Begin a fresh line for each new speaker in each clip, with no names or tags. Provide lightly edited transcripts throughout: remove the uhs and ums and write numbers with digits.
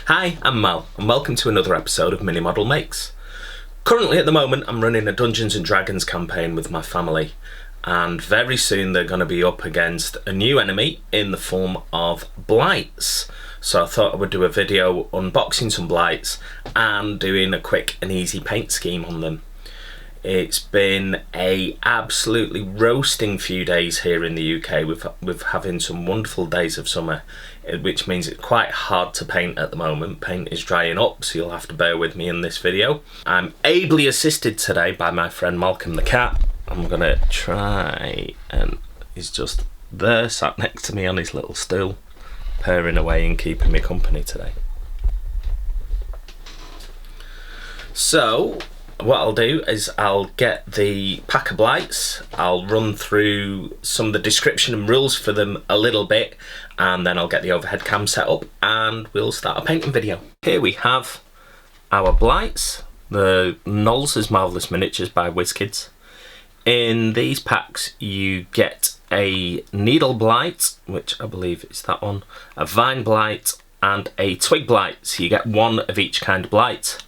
Hi, I'm Mal, and welcome to another episode of MiniModelMakes. Currently at the moment I'm running a Dungeons & Dragons campaign with my family, and very soon they're going to be up against a new enemy in the form of Blights. So I thought I would do a video unboxing some Blights and doing a quick and easy paint scheme on them. It's been a absolutely roasting few days here in the UK with having some wonderful days of summer, which means it's quite hard to paint at the moment. Paint is drying up, so you'll have to bear with me in this video. I'm ably assisted today by my friend Malcolm the cat. I'm gonna try, and he's just there sat next to me on his little stool, purring away and keeping me company today. So what I'll do is I'll get the pack of Blights, I'll run through some of the description and rules for them a little bit, and then I'll get the overhead cam set up and we'll start a painting video. Here we have our Blights, the Knowles' Marvellous Miniatures by WizKids. In these packs you get a needle blight, which I believe is that one, a vine blight and a twig blight, so you get one of each kind of blight,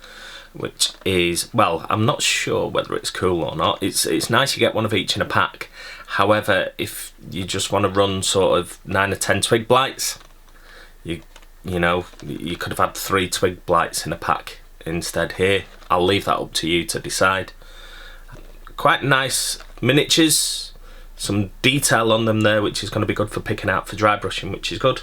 which is, well, I'm not sure whether it's cool or not. It's nice you get one of each in a pack. However, if you just want to run sort of 9 or 10 twig blights, you know, you could have had 3 twig blights in a pack instead here. I'll leave that up to you to decide. Quite nice miniatures, some detail on them there, which is going to be good for picking out for dry brushing, which is good.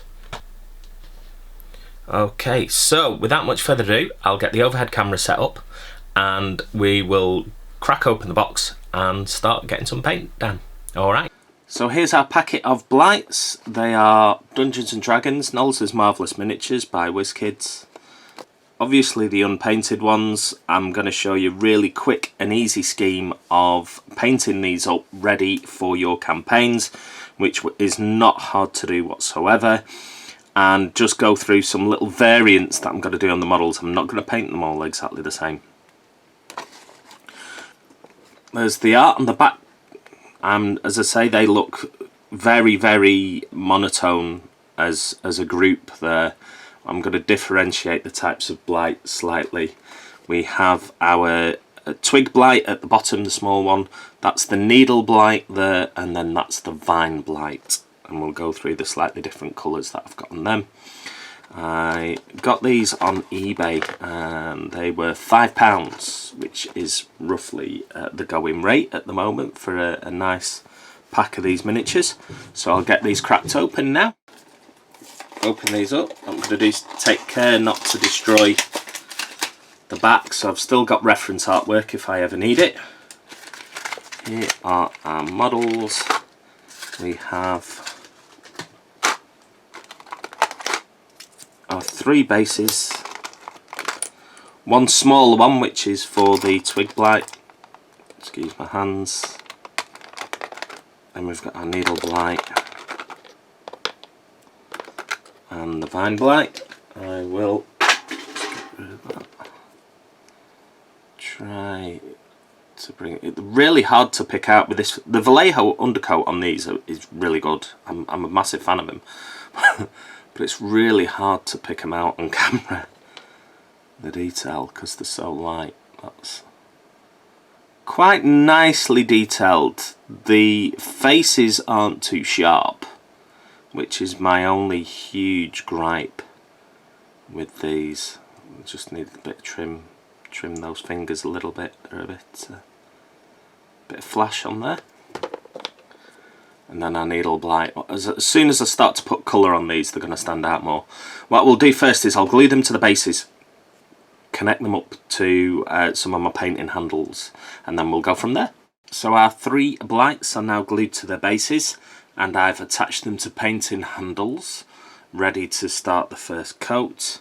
Okay, so without much further ado, I'll get the overhead camera set up and we will crack open the box and start getting some paint down. Alright. So here's our packet of Blights. They are Dungeons & Dragons, Knowles' Marvellous Miniatures by WizKids. Obviously the unpainted ones, I'm going to show you a really quick and easy scheme of painting these up ready for your campaigns, which is not hard to do whatsoever. And just go through some little variants that I'm going to do on the models. I'm not going to paint them all exactly the same. There's the art on the back, and as I say, they look very, very monotone as a group there. I'm going to differentiate the types of blight slightly. We have our twig blight at the bottom, the small one. That's the needle blight there, and then that's the vine blight. And we'll go through the slightly different colours that I've got on them. I got these on eBay and they were £5, which is roughly the going rate at the moment for a nice pack of these miniatures. So I'll get these cracked open now. Open these up. What I'm going to do is take care not to destroy the back, so I've still got reference artwork if I ever need it. Here are our models. We have our 3 bases, one smaller one which is for the twig blight, excuse my hands, and we've got our needle blight and the vine blight. I will try to bring it really hard to pick out with this. The Vallejo undercoat on these is really good. I'm a massive fan of him. But it's really hard to pick them out on camera, the detail, because they're so light. That's quite nicely detailed. The faces aren't too sharp, which is my only huge gripe with these. I just need a bit of trim those fingers a little bit. They're a bit of flash on there. And then our needle blight. As soon as I start to put colour on these, they're going to stand out more. What we'll do first is I'll glue them to the bases, connect them up to some of my painting handles, and then we'll go from there. So our 3 blights are now glued to their bases, and I've attached them to painting handles, ready to start the first coat.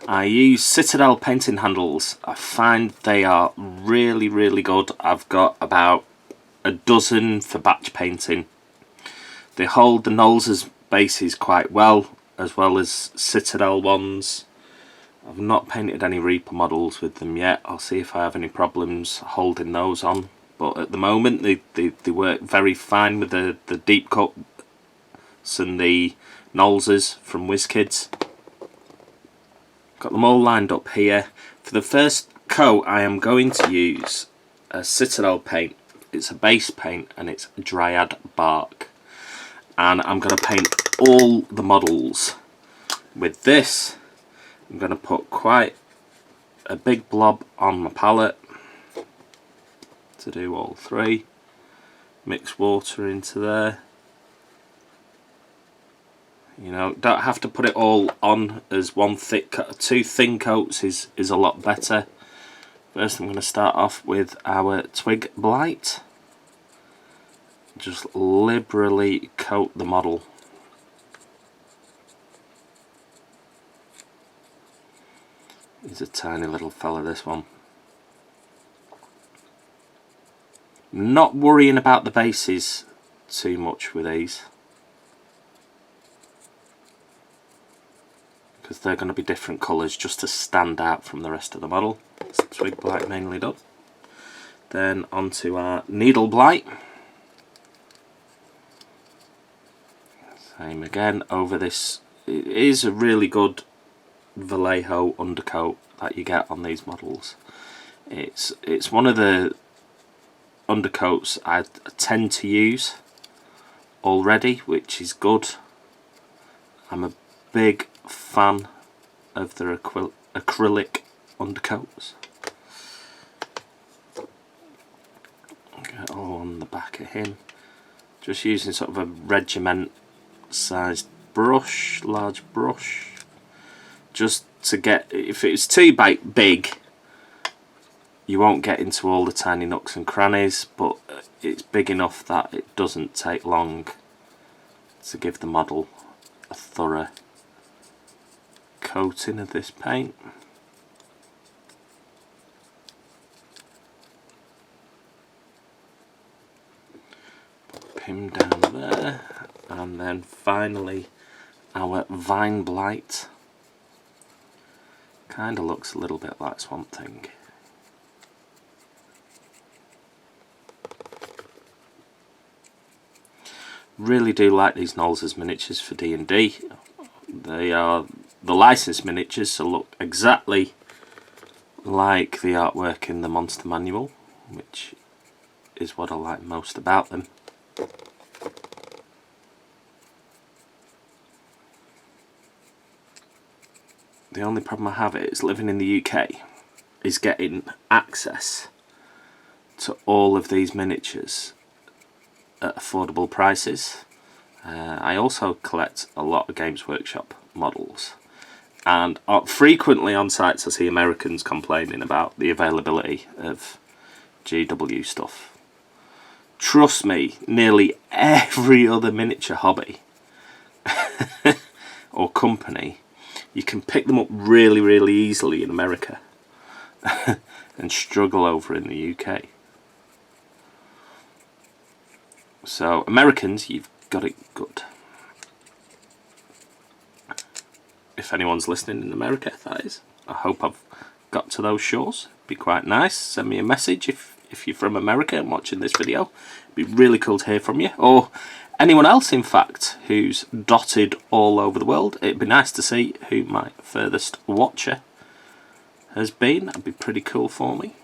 I use Citadel painting handles. I find they are really, really good. I've got about a dozen for batch painting. They hold the Knowles' bases quite well as Citadel ones. I've not painted any Reaper models with them yet. I'll see if I have any problems holding those on. But at the moment they work very fine with the deep cuts and the Knowles' from WizKids. Got them all lined up here. For the first coat I am going to use a Citadel paint. It's a base paint and it's Dryad Bark. And I'm going to paint all the models with this. I'm going to put quite a big blob on my palette to do all three. Mix water into there. You know, don't have to put it all on as one thick coat. 2 thin coats is a lot better. First I'm going to start off with our twig blight. Just liberally coat the model. He's a tiny little fella, this one. Not worrying about the bases too much with these, because they're going to be different colours just to stand out from the rest of the model. It's twig blight mainly done. Then onto our needle blight. Same again over this. It is a really good Vallejo undercoat that you get on these models. It's one of the undercoats I tend to use already, which is good. I'm a big fan of the acrylic undercoats. Get all on the back of him. Just using sort of a regiment sized brush, large brush, just to get, if it's too big you won't get into all the tiny nooks and crannies, but it's big enough that it doesn't take long to give the model a thorough coating of this paint. Put him down there, and then finally our vine blight. Kinda looks a little bit like Swamp Thing. Really do like these Knolls as miniatures for D&D. They are the licensed miniatures, so look exactly like the artwork in the Monster Manual, which is what I like most about them. The only problem I have is living in the UK is getting access to all of these miniatures at affordable prices. I also collect a lot of Games Workshop models, and frequently on sites I see Americans complaining about the availability of GW stuff. Trust me, nearly every other miniature hobby or company, you can pick them up really easily in America and struggle over in the UK. So Americans, you've got it good. If anyone's listening in America, that is. I hope I've got to those shores. It'd be quite nice. Send me a message if you're from America and watching this video. It'd be really cool to hear from you. Or anyone else, in fact, who's dotted all over the world. It'd be nice to see who my furthest watcher has been. That'd be pretty cool for me.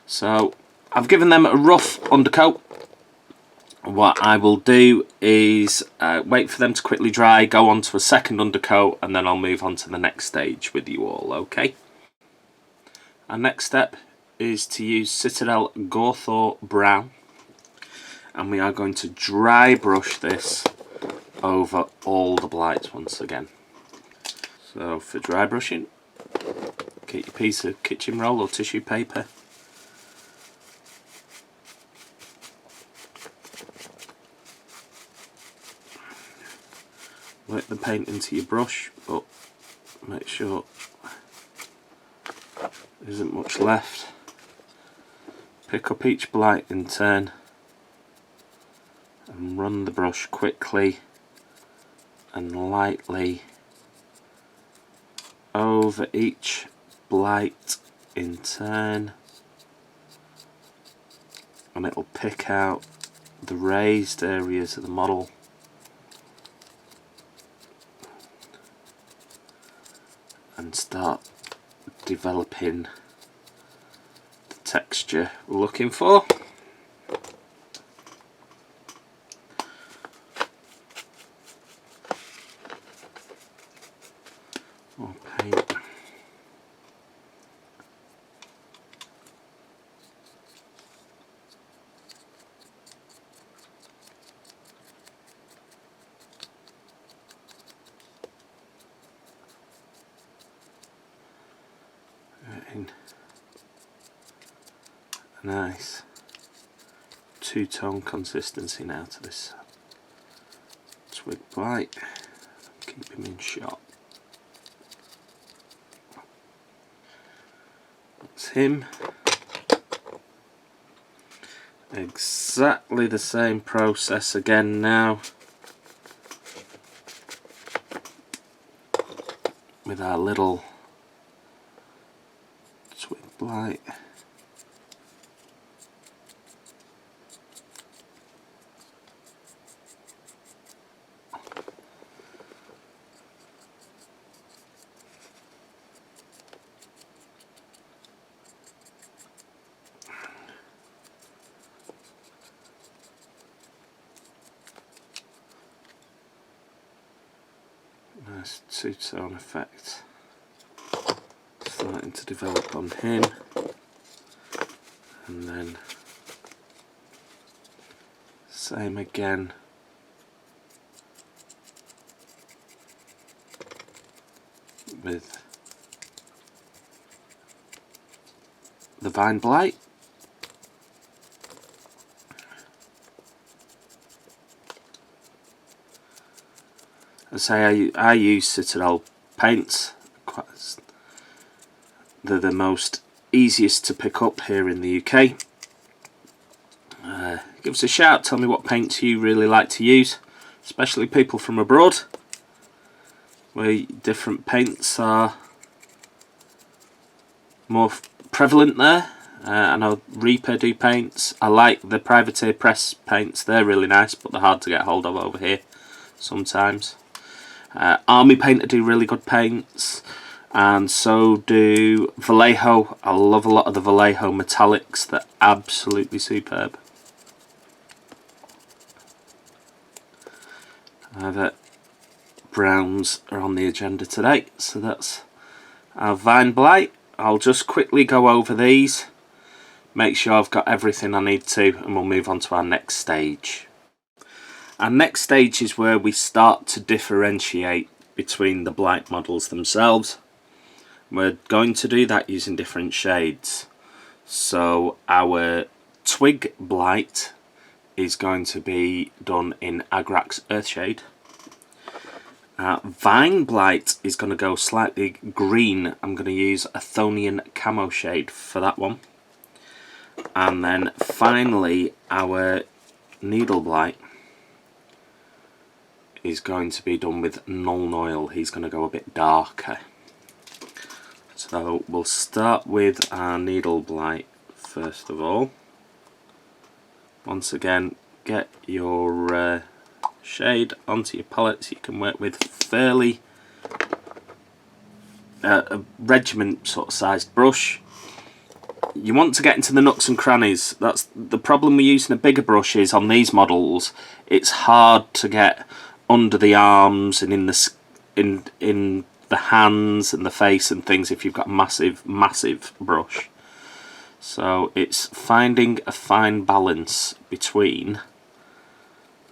So I've given them a rough undercoat. What I will do is wait for them to quickly dry, go on to a second undercoat, and then I'll move on to the next stage with you all, okay? Our next step is to use Citadel Gawthor Brown, and we are going to dry brush this over all the blights once again. So for dry brushing, get your piece of kitchen roll or tissue paper. Work the paint into your brush, but make sure there isn't much left. Pick up each blight in turn and run the brush quickly and lightly over each blight in turn, and it'll pick out the raised areas of the model. developing the texture we're looking for. More paint. A nice two-tone consistency now to this twig blight. Keep him in shot. That's him. Exactly the same process again now with our little twig blight. Nice two-tone effect starting to develop on him, and then same again with the vine blight. I use Citadel paints. They're the most easiest to pick up here in the UK. Give us a shout, tell me what paints you really like to use, especially people from abroad where different paints are more prevalent there. I know Reaper do paints. I like the Privateer Press paints, they're really nice, but they're hard to get hold of over here sometimes. Army Painter do really good paints, and so do Vallejo. I love a lot of the Vallejo metallics, they're absolutely superb. The browns are on the agenda today, so that's our vine blight. I'll just quickly go over these, make sure I've got everything I need to, and we'll move on to our next stage. Our next stage is where we start to differentiate between the blight models themselves. We're going to do that using different shades. So our twig blight is going to be done in Agrax Earthshade. Vine blight is going to go slightly green. I'm going to use Athonian Camo shade for that one. And then finally our needle blight is going to be done with Nuln Oil. He's going to go a bit darker. So we'll start with our needle blight first of all. Once again, get your shade onto your palettes. You can work with fairly a regiment sort of sized brush. You want to get into the nooks and crannies. That's the problem with using a bigger brush is on these models it's hard to get under the arms and in the hands and the face and things if you've got a massive brush. So it's finding a fine balance between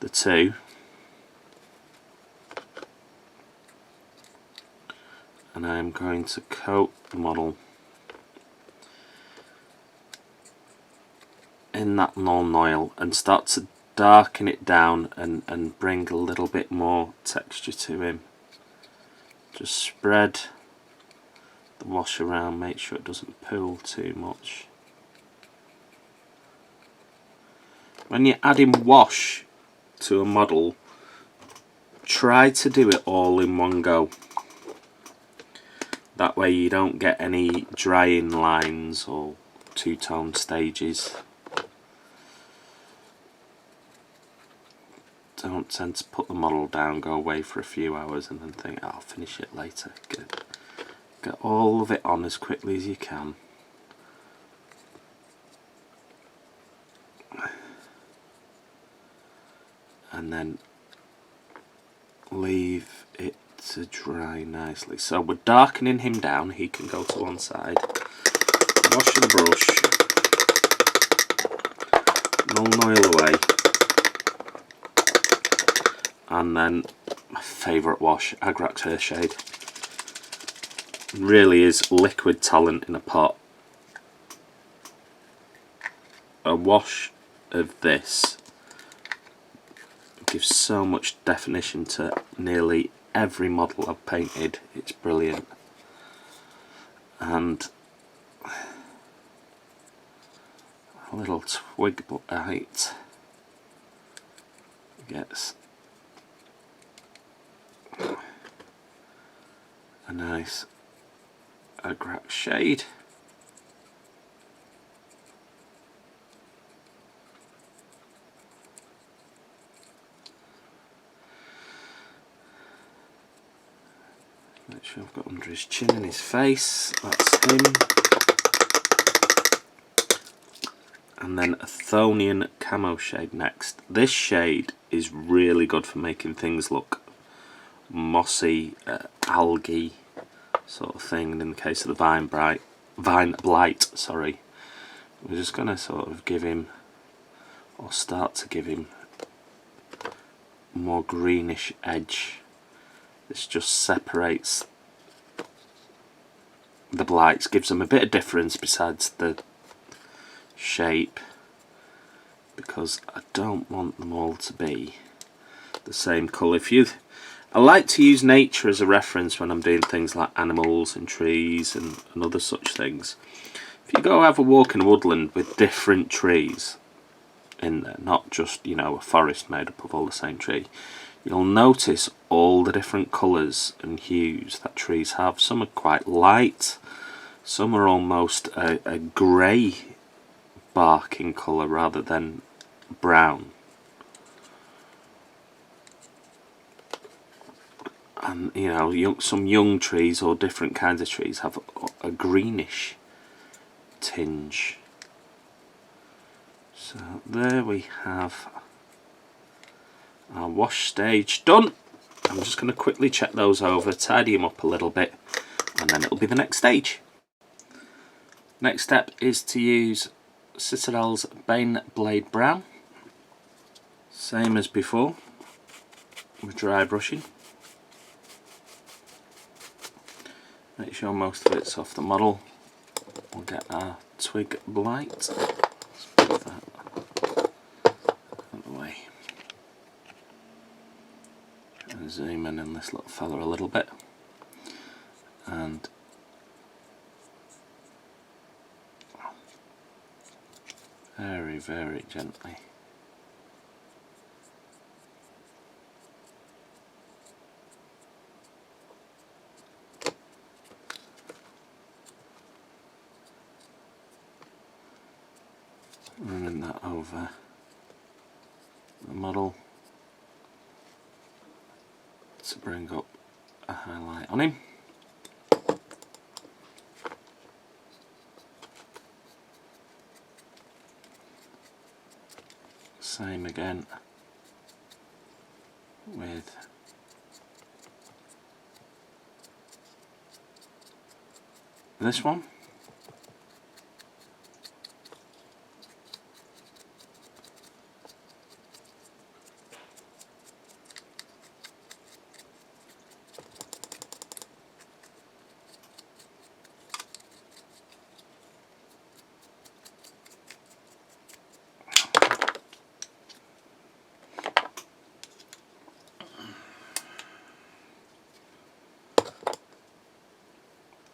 the two. And I'm going to coat the model in that Nuln Oil and start to darken it down and bring a little bit more texture to him. Just spread the wash around, make sure it doesn't pool too much. When you're adding wash to a model, try to do it all in one go. That way you don't get any drying lines or two-tone stages. Don't tend to put the model down, go away for a few hours and then think, oh, I'll finish it later. Get all of it on as quickly as you can. And then leave it to dry nicely. So we're darkening him down, he can go to one side. Wash the brush, null oil away, and then my favourite wash, Agrax Hairshade. Really is liquid talent in a pot. A wash of this gives so much definition to nearly every model I've painted. It's brilliant. And a little twig blight gets a nice Agrax shade. Make sure I've got under his chin and his face, that's him. And then a Thonian Camo shade next. This shade is really good for making things look mossy, algae sort of thing. And in the case of the Vine Blight, sorry, we're just going to sort of give him, or start to give him, more greenish edge. This just separates the blights, gives them a bit of difference besides the shape, because I don't want them all to be the same colour. I like to use nature as a reference when I'm doing things like animals and trees and other such things. If you go have a walk in a woodland with different trees in there, not just, you know, a forest made up of all the same tree, you'll notice all the different colours and hues that trees have. Some are quite light, some are almost a grey barking colour rather than brown. And you know, some young trees or different kinds of trees have a greenish tinge. So there we have our wash stage done. I'm just going to quickly check those over, tidy them up a little bit, and then it'll be the next stage. Next step is to use Citadel's Bane Blade Brown. Same as before, with dry brushing. Make sure most of it's off the model. We'll get our twig blight. Let's move that out of the way. And zoom in on this little fella a little bit. And very, very gently. Running that over the model to bring up a highlight on him. Same again with this one.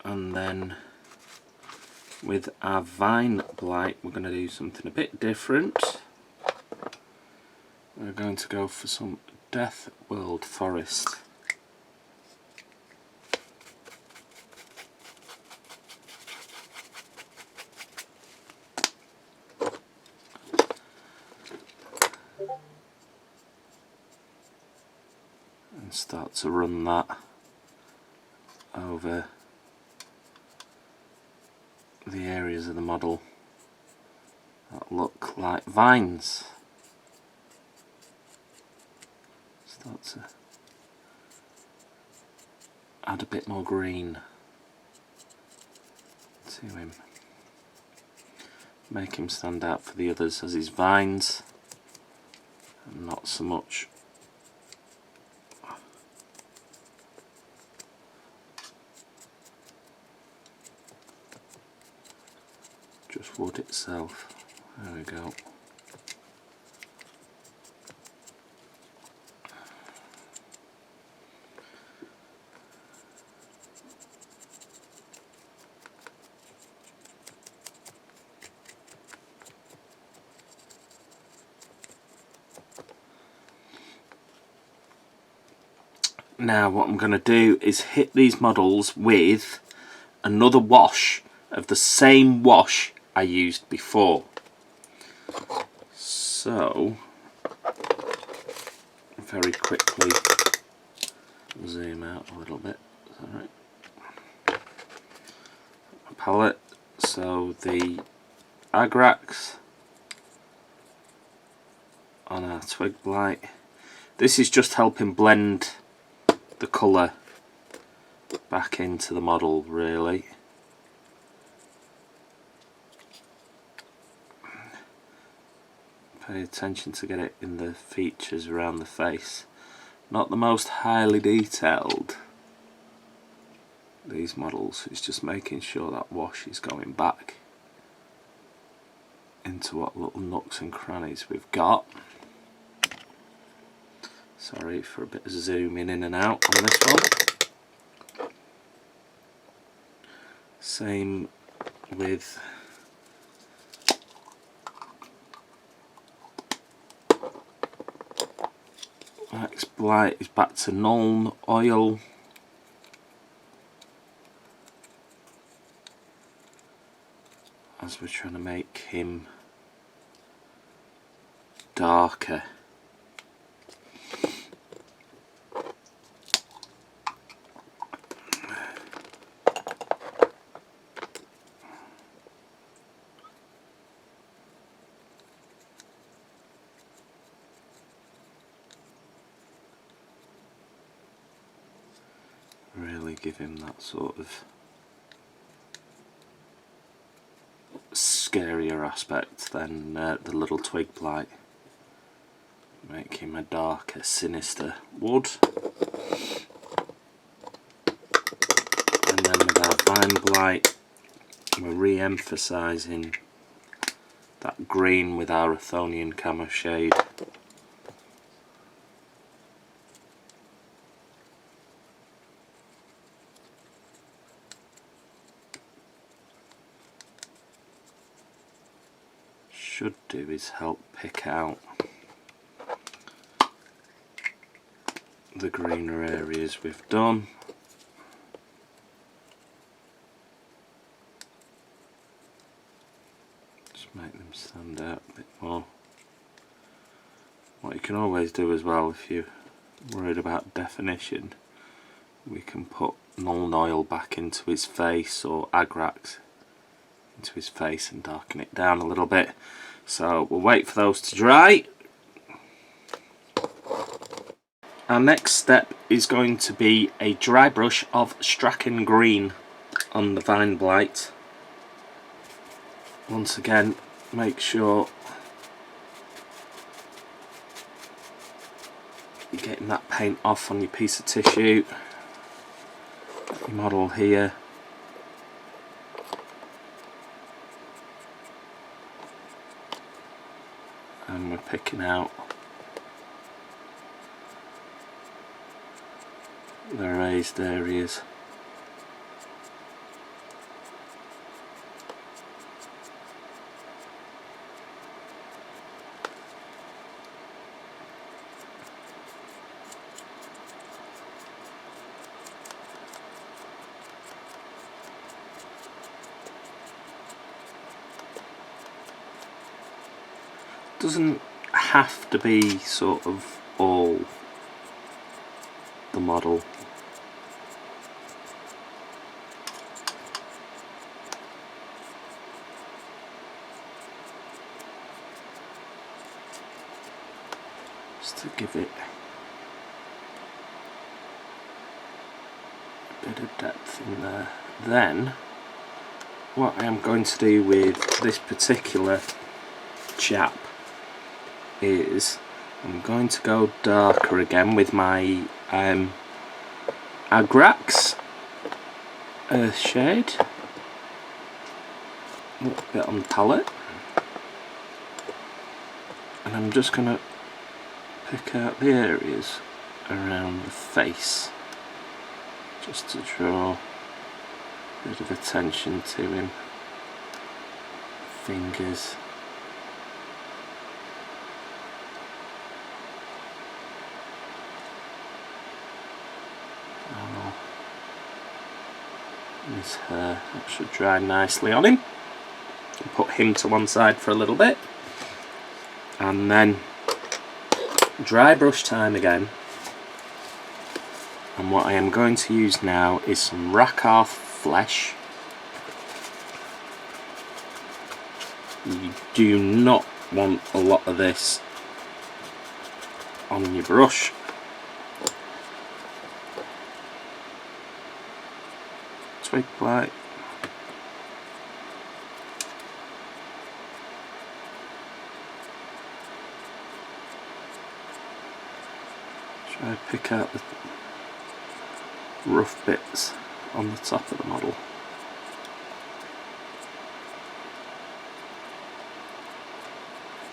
And then with our Vine Blight we're going to do something a bit different. We're going to go for some Death World Forest. And start to run that over the areas of the model that look like vines. Start to add a bit more green to him. Make him stand out for the others as his vines, and not so much just wood itself. There we go. Now what I'm going to do is hit these models with another wash of the same wash I used before. So, very quickly zoom out a little bit. Is that right? Palette. So the Agrax on our twig blight. This is just helping blend the colour back into the model, really. Pay attention to get it in the features around the face. Not the most highly detailed, these models. It's just making sure that wash is going back into what little nooks and crannies we've got. Sorry for a bit of zooming in and out on this one. Same with Max Blight is back to Nuln Oil. As we're trying to make him darker. Really give him that sort of scarier aspect than the little twig blight. Make him a darker, sinister wood. And then with our vine blight, we're re-emphasising that green with our Athonian camo shade. Should do is help pick out the greener areas we've done. Just make them stand out a bit more. What you can always do as well, if you're worried about definition, we can put Nuln Oil back into his face, or Agrax into his face, and darken it down a little bit. So we'll wait for those to dry. Our next step is going to be a dry brush of Strachan Green on the Vine Blight. Once again, make sure you're getting that paint off on your piece of tissue. Your model here. And we're picking out the raised areas. Doesn't have to be sort of all the model. just to give it a bit of depth in there. Then what I am going to do with this particular chap is I'm going to go darker again with my Agrax Earth Shade, a little bit on the palette, and I'm just going to pick out the areas around the face just to draw a bit of attention to him. Fingers. Oh. His hair, that should dry nicely on him. I'll put him to one side for a little bit. And then dry brush time again. And what I am going to use now is some Rakarth flesh. You do not want a lot of this on your brush. Twig blight. Try to pick out the rough bits on the top of the model.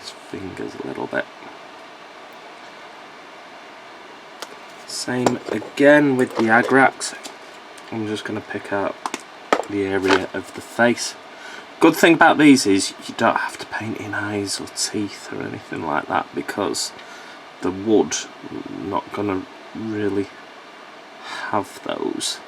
His fingers a little bit. Same again with the Agrax. I'm just going to pick out the area of the face. Good thing about these is you don't have to paint in eyes or teeth or anything like that, because the wood not going to really have those.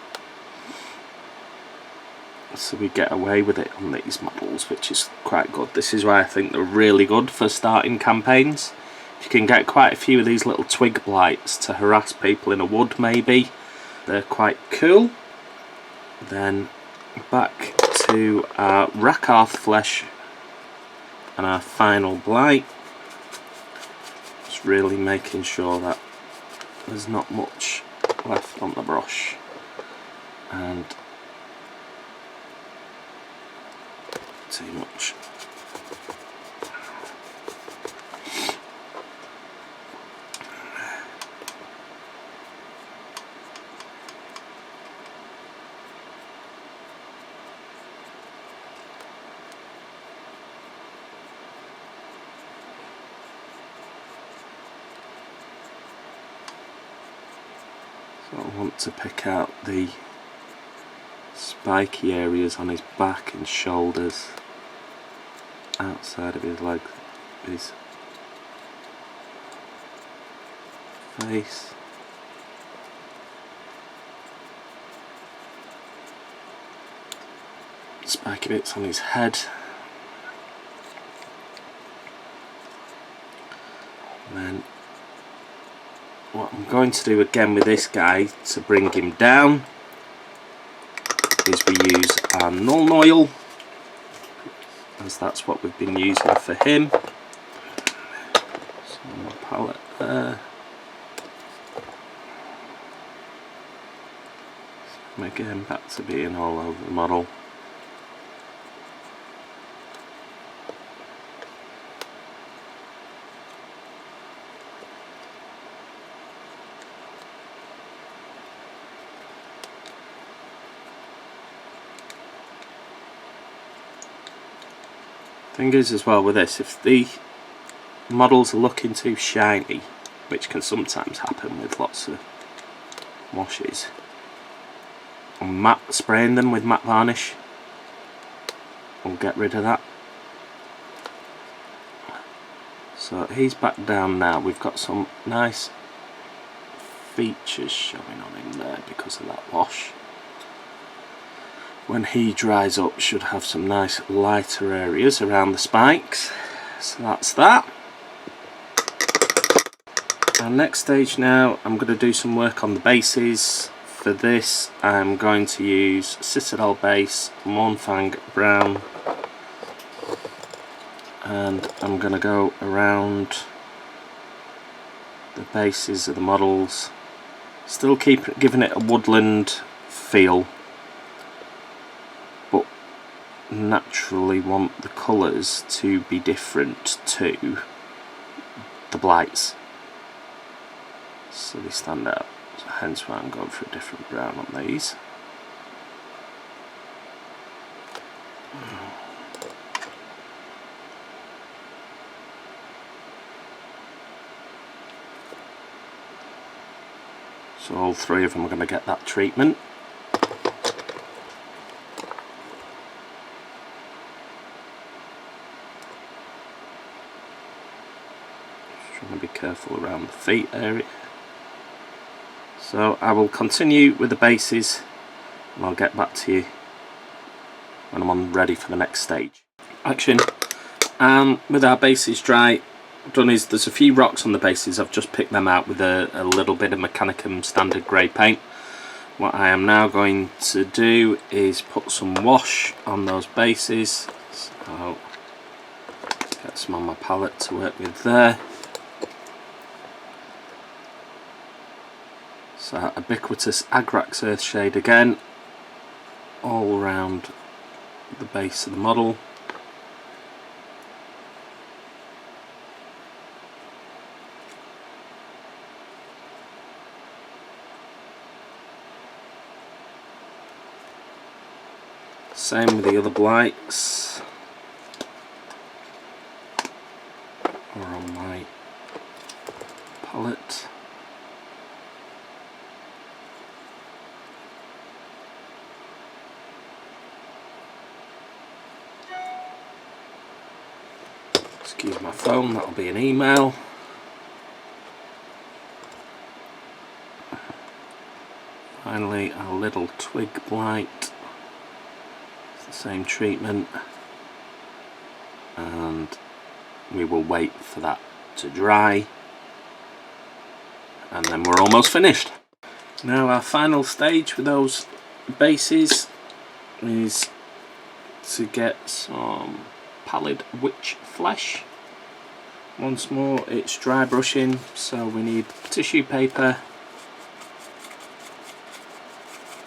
So we get away with it on these models, which is quite good. This is why I think they're really good for starting campaigns. If you can get quite a few of these little twig blights to harass people in a wood maybe, they're quite cool. Then back to our Rakarth flesh and our final blight. Just really making sure that there's not much left on the brush, and too much. So I want to pick out the spiky areas on his back and shoulders, outside of his legs, his face. Spiky bits on his head. And then what I'm going to do again with this guy to bring him down is we use our Nuln Oil, as that's what we've been using for him. So on the palette there. So again, back to being all over the model. Thing is as well with this, if the models are looking too shiny, which can sometimes happen with lots of washes, and spraying them with matte varnish will get rid of that. So he's back down now. We've got some nice features showing on him there because of that wash. When he dries up, should have some nice lighter areas around the spikes. So that's that. Our next stage now, I'm going to do some work on the bases. For this, I'm going to use Citadel base, Mournfang brown, and I'm going to go around the bases of the models. Still giving it a woodland feel, but naturally want the colours to be different to the Blights, so they stand out. So hence why I'm going for a different brown on these. So all three of them are going to get that treatment. Just trying to be careful around the feet area. So I will continue with the bases and I'll get back to you when I'm ready for the next stage. Action. With our bases dry, what I've done is there's a few rocks on the bases. I've just picked them out with a little bit of Mechanicum standard grey paint. What I am now going to do is put some wash on those bases. So get some on my palette to work with there. So ubiquitous Agrax Earthshade again, all around the base of the model. Same with the other Blights, or on my palette. Excuse my phone, that'll be an email. Finally, our little twig Blight. Same treatment, and we will wait for that to dry, and then we're almost finished. Now our final stage with those bases is to get some pallid witch flesh. Once more, it's dry brushing, so we need tissue paper.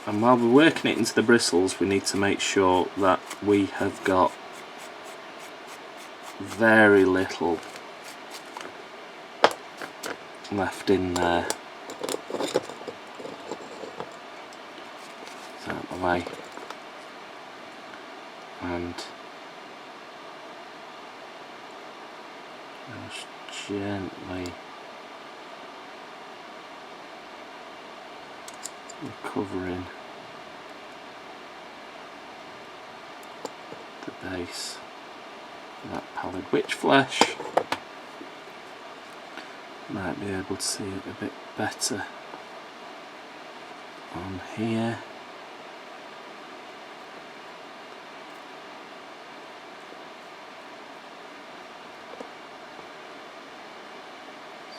And while we're working it into the bristles, we need to make sure that we have got very little left in there. It's out of the way. And just gently recovering the base of that pallid witch flesh. Might be able to see it a bit better on here.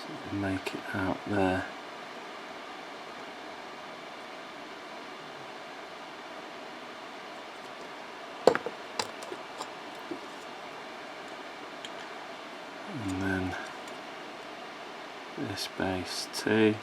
So make it out there. And then this base too.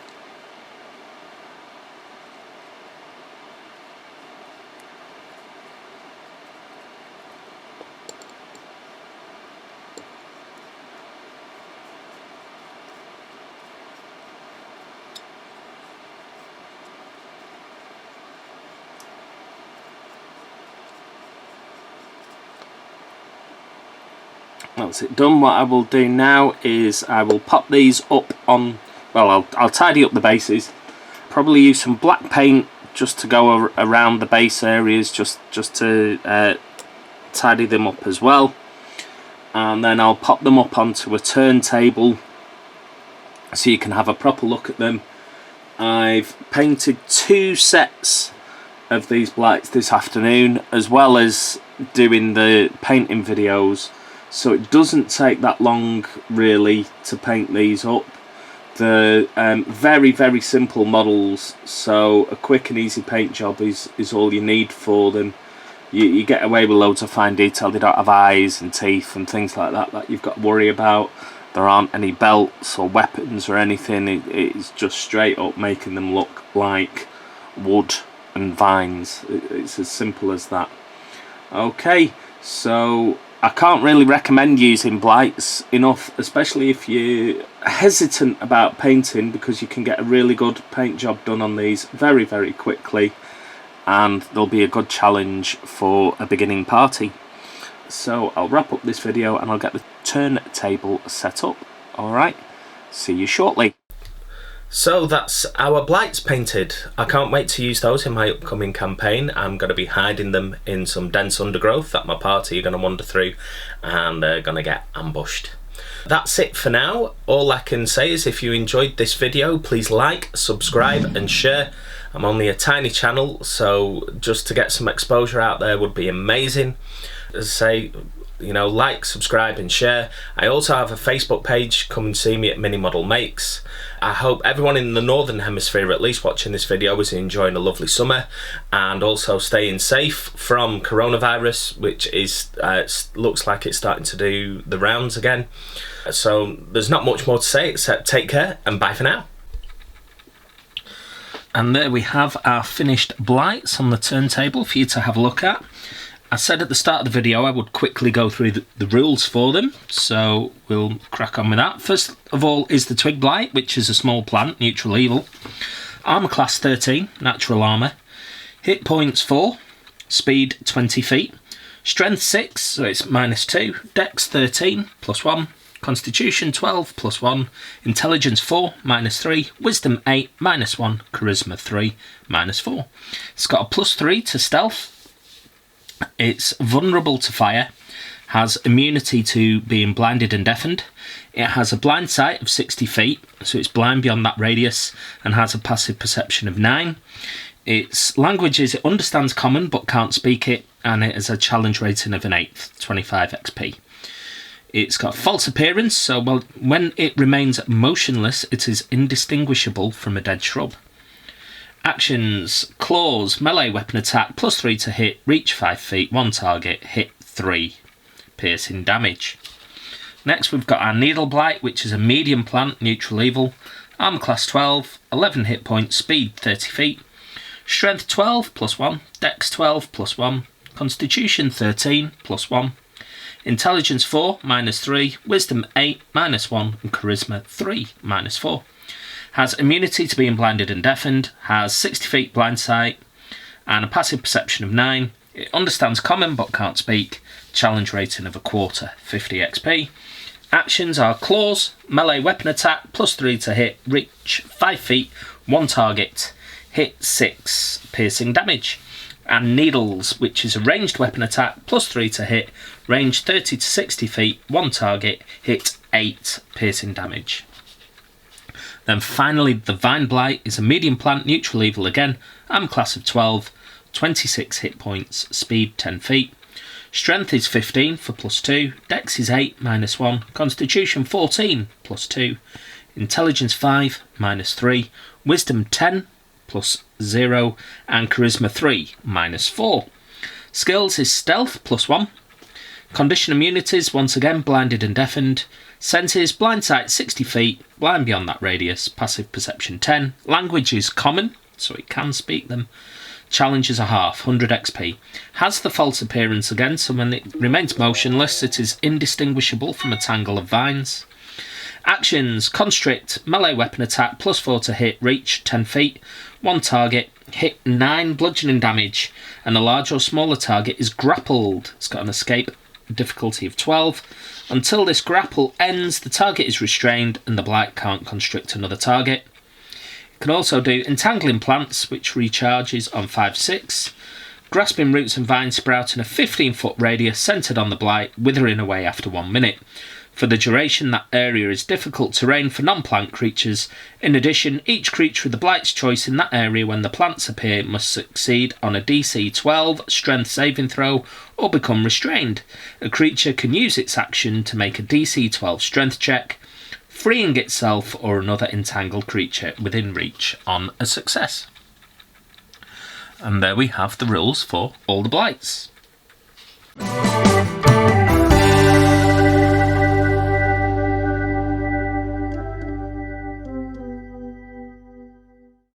That's it done. What I will do now is I will pop these up on, well, I'll tidy up the bases, probably use some black paint just to go around the base areas, just to tidy them up as well, and then I'll pop them up onto a turntable so you can have a proper look at them. I've painted 2 sets of these Blights this afternoon, as well as doing the painting videos, so it doesn't take that long really to paint these up. They're very simple models, so a quick and easy paint job is all you need for them. You get away with loads of fine detail. They don't have eyes and teeth and things like that you've got to worry about. There aren't any belts or weapons or anything. It's just straight up making them look like wood and vines. It's as simple as that. Okay, so I can't really recommend using Blights enough, especially if you're hesitant about painting, because you can get a really good paint job done on these very, very quickly, and they'll be a good challenge for a beginning party. So I'll wrap up this video and I'll get the turntable set up. Alright, see you shortly. So that's our Blights painted. I can't wait to use those in my upcoming campaign. I'm going to be hiding them in some dense undergrowth that my party are going to wander through, and they're going to get ambushed. That's it for now. All I can say is if you enjoyed this video, please like, subscribe and share. I'm only a tiny channel, so just to get some exposure out there would be amazing. As I say, you know, like, subscribe and share. I also have a Facebook page. Come and see me at MiniModelMakes. I hope everyone in the Northern Hemisphere, at least watching this video, is enjoying a lovely summer and also staying safe from coronavirus, which is looks like it's starting to do the rounds again. So there's not much more to say except take care and bye for now. And there we have our finished Blights on the turntable for you to have a look at. I said at the start of the video I would quickly go through the rules for them, so we'll crack on with that. First of all is the Twig Blight, which is a small plant, neutral evil. Armour class 13, natural armour. Hit points 4, speed 20 feet. Strength 6, so it's -2. Dex 13, +1. Constitution 12, +1. Intelligence 4, -3. Wisdom 8, -1. Charisma 3, -4. It's got a +3 to stealth. It's vulnerable to fire, has immunity to being blinded and deafened. It has a blind sight of 60 feet, so it's blind beyond that radius, and has a passive perception of 9. Its language is it understands common but can't speak it, and it has a challenge rating of an 8th, 25 XP. It's got false appearance, so when it remains motionless, it is indistinguishable from a dead shrub. Actions: claws, melee weapon attack, +3 to hit, reach 5 feet, 1 target, hit 3, piercing damage. Next we've got our Needle Blight, which is a medium plant, neutral evil. Armor class 12, 11 hit points, speed 30 feet. Strength 12, +1, Dex 12, +1, Constitution 13, +1. Intelligence 4, -3, Wisdom 8, -1, and Charisma 3, -4. Has immunity to being blinded and deafened, has 60 feet blind sight, and a passive perception of 9. It understands common but can't speak, challenge rating of 1/4, 50 XP. Actions are claws, melee weapon attack, +3 to hit, reach 5 feet, 1 target, hit 6, piercing damage. And needles, which is a ranged weapon attack, +3 to hit, range 30 to 60 feet, 1 target, hit 8, piercing damage. Then finally, the Vine Blight is a medium plant, neutral evil again, armor class of 12, 26 hit points, speed 10 feet. Strength is 15 for +2, Dex is 8, -1, Constitution 14, +2, Intelligence 5, -3, Wisdom 10, +0, and Charisma 3, -4. Skills is Stealth, +1. Condition immunities, once again, blinded and deafened. Senses, blind sight 60 feet, blind beyond that radius, passive perception 10. Language is common, so it can speak them. Challenges are half, 100 XP. Has the false appearance again, so when it remains motionless, it is indistinguishable from a tangle of vines. Actions: constrict, melee weapon attack, +4 to hit, reach 10 feet, 1 target, hit 9 bludgeoning damage, and a large or smaller target is grappled. It's got an escape difficulty of 12. Until this grapple ends, the target is restrained and the blight can't constrict another target. It can also do entangling plants, which recharges on 5/6. Grasping roots and vines sprout in a 15-foot radius centred on the blight, withering away after 1 minute. For the duration, that area is difficult terrain for non-plant creatures. In addition, each creature with the Blight's choice in that area when the plants appear must succeed on a DC 12 strength saving throw or become restrained. A creature can use its action to make a DC 12 strength check, freeing itself or another entangled creature within reach on a success. And there we have the rules for all the Blights.